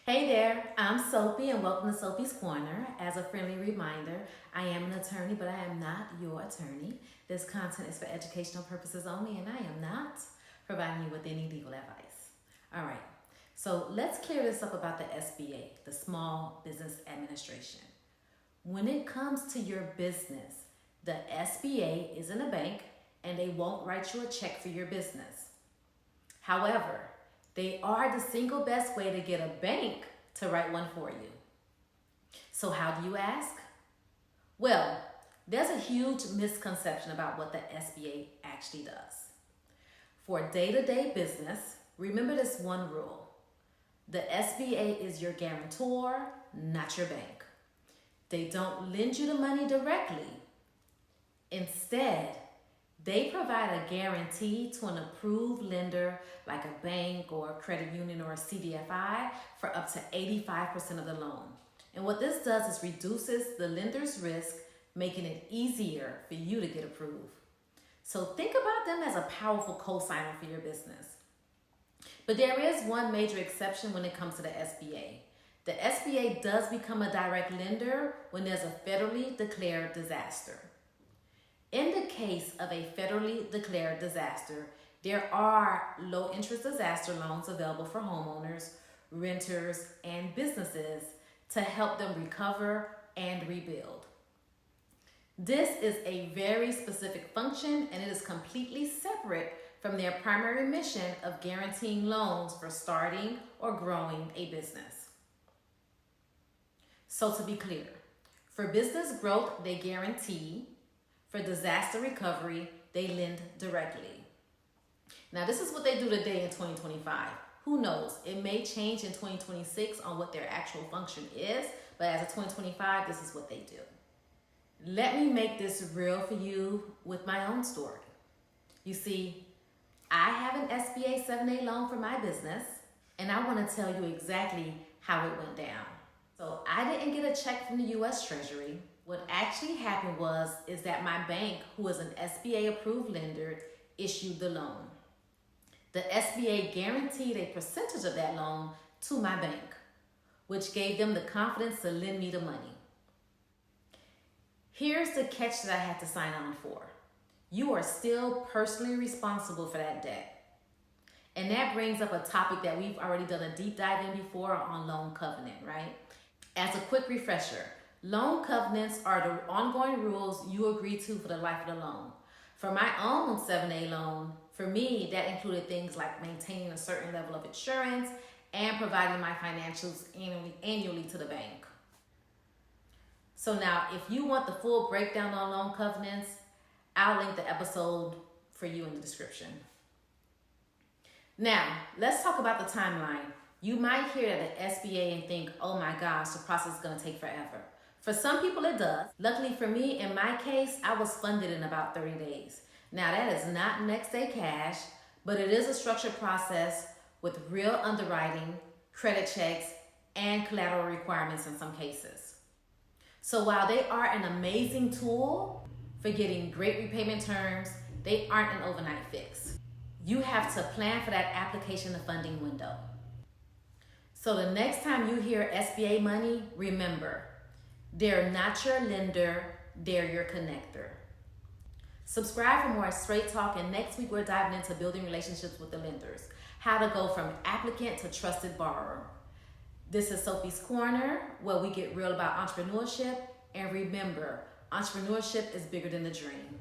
Hey there, I'm Sopi and welcome to Sopi's Corner. As a friendly reminder, I am an attorney, but I am not your attorney. This content is for educational purposes only and I am not providing you with any legal advice. All right, so let's clear this up about the SBA, the Small Business Administration. When it comes to your business, the SBA isn't a bank and they won't write you a check for your business. However, they are the single best way to get a bank to write one for you. So how do you ask? Well, there's a huge misconception about what the SBA actually does. For day-to-day business, remember this one rule. The SBA is your guarantor, not your bank. They don't lend you the money directly. Instead, they provide a guarantee to an approved lender like a bank or a credit union or a CDFI for up to 85% of the loan. And what this does is reduces the lender's risk, making it easier for you to get approved. So think about them as a powerful co-signer for your business. But there is one major exception when it comes to the SBA. The SBA does become a direct lender when there's a federally declared disaster. In the case of a federally declared disaster, there are low-interest disaster loans available for homeowners, renters, and businesses to help them recover and rebuild. This is a very specific function and it is completely separate from their primary mission of guaranteeing loans for starting or growing a business. So to be clear, for business growth, they guarantee. For disaster recovery, they lend directly. Now, this is what they do today in 2025. Who knows? It may change in 2026 on what their actual function is, but as of 2025, this is what they do. Let me make this real for you with my own story. You see, I have an SBA 7A loan for my business, and I want to tell you exactly how it went down. So I didn't get a check from the U.S. Treasury. What actually happened is that my bank, who is an SBA approved lender, issued the loan. The SBA guaranteed a percentage of that loan to my bank, which gave them the confidence to lend me the money. Here's the catch that I had to sign on for. You are still personally responsible for that debt. And that brings up a topic that we've already done a deep dive in before on loan covenant, right? As a quick refresher, loan covenants are the ongoing rules you agree to for the life of the loan. For my own 7A loan, for me, that included things like maintaining a certain level of insurance and providing my financials annually to the bank. So now, if you want the full breakdown on loan covenants, I'll link the episode for you in the description. Now, let's talk about the timeline. You might hear that the SBA and think, oh my gosh, the process is going to take forever. For some people it does. Luckily for me, in my case, I was funded in about 30 days. Now that is not next day cash, but it is a structured process with real underwriting, credit checks, and collateral requirements in some cases. So while they are an amazing tool for getting great repayment terms, they aren't an overnight fix. You have to plan for that application and funding window. So the next time you hear SBA money, remember, they're not your lender, they're your connector. Subscribe for more straight talk, and next week we're diving into building relationships with the lenders, how to go from applicant to trusted borrower. This is Sopi's Corner, where we get real about entrepreneurship, and remember, entrepreneurship is bigger than the dream.